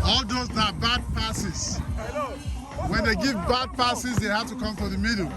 All those that are bad passes. When they give bad passes, they have to come to the middle.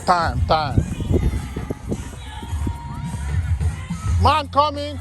Time. Man coming.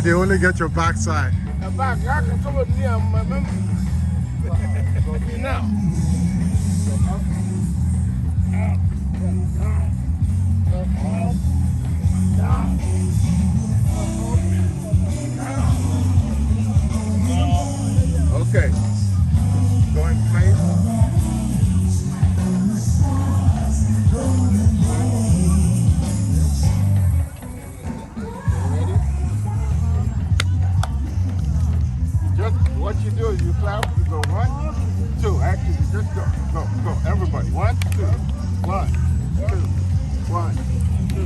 They only get your backside. Back, I can come with me and my member. Now. Okay. Going place. What you do is you clap, you go 1, 2. Actually, just go. Go. Everybody. 1, 2. 1, 2. 1, 2.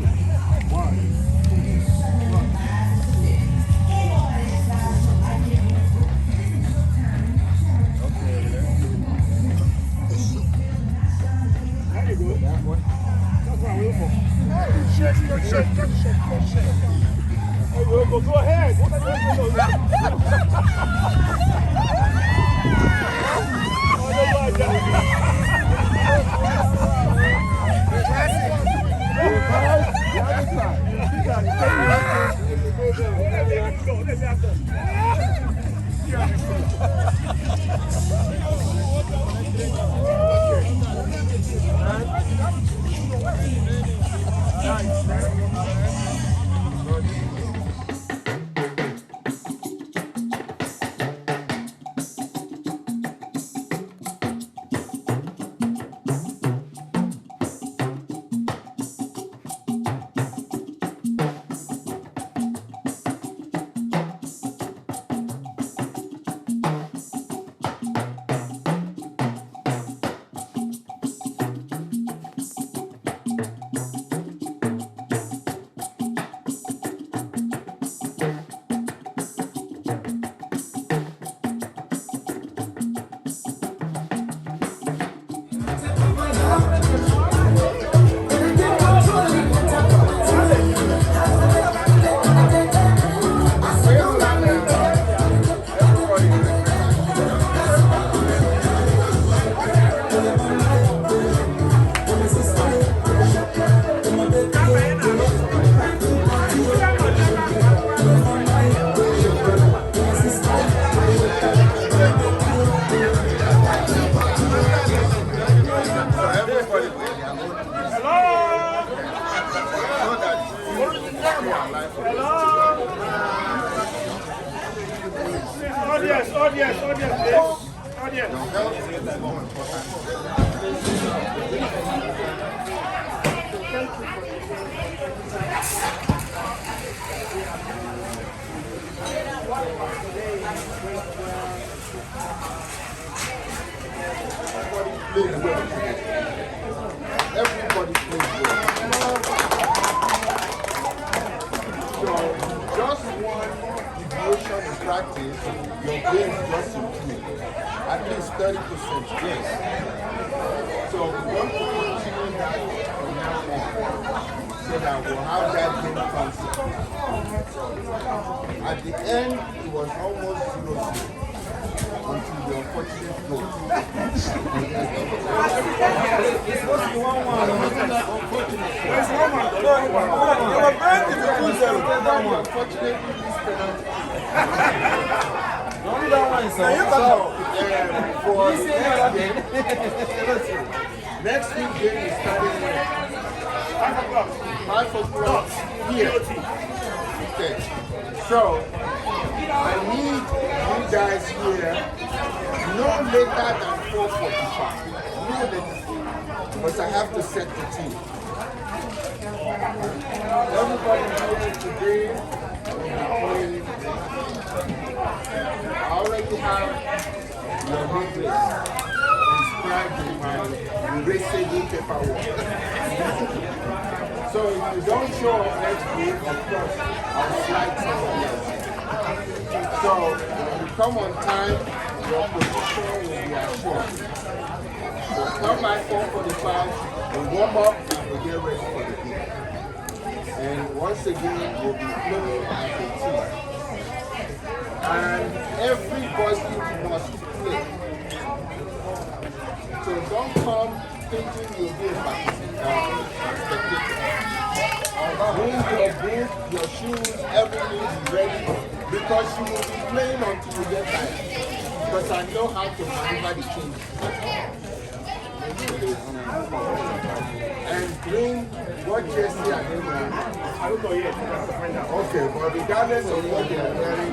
1, 2. 1. Okay. There you go. That one. That's what we're for. Shake. Hey, go ahead. Everybody plays well. So just one devotion in practice, your game just improved. At least 30%, yes. So we're going to continue that from now on, so that we'll have that game concept. At the end, it was almost 0-0. Until the unfortunate goal. It's supposed to be 1-1. Unfortunately, this penalty. Only that one is so for next week game is starting when? 5 o'clock here. Okay. So I need you guys here no later than 4:45. No later. Because I have to set the team. Everybody here today will be playing have your home base inscribed in my erasable paperwork. So if you don't show up next week, of course, I'll slide somebody else. So when you come on time, your position will be assured. So come by 4:45, we warm up and we get ready for the game. And once again, we'll be playing as a team. And everybody must play. So don't come thinking you'll be a spectator. Bring your boot, your shoes, everything ready because you will be playing until you get tired. Because I know how to maneuver the change. And bring what jersey are they wearing? I don't know yet. Okay, but regardless of what they are wearing,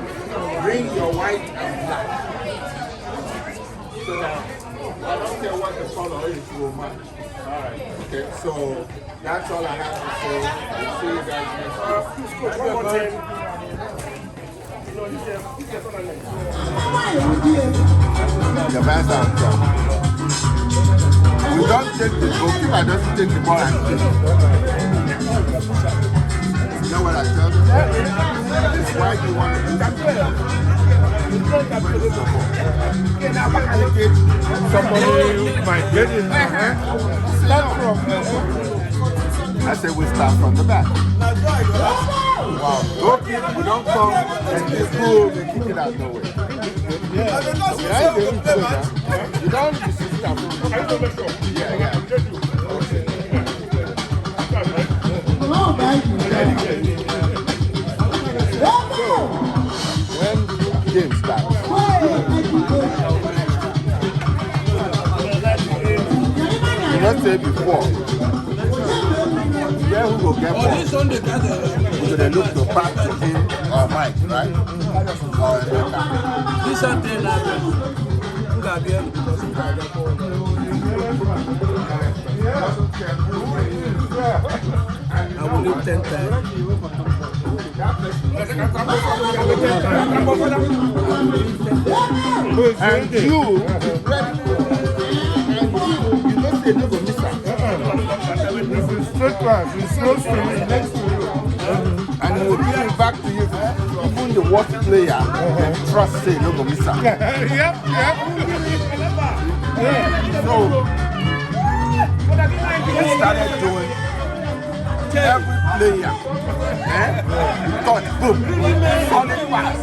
bring your white and black. So that I don't care what the color is, you will match. Alright. Okay, so that's all I have to say. I'll see you guys next week. The best answer. We don't take the goalkeeper, doesn't take the ball and kick. You know what I tell them? It's why you want to do that. Somebody might get in there. Start from I said we start from the back. Wow. Okay, we don't come and just go and kick it out nowhere. Yeah. You don't just sit down. Yeah. So, when the game starts, let's say before, who will get more? So they look to back to him or Mike, right? Or This Sunday night, I will leave 10 times. And you know they never miss out. straight pass. It's close to me. Next to you. And we'll give it back to you. Even the worst player, can trust say no go miss out. Yep. So we started doing every player. Touch, boom, solid pass.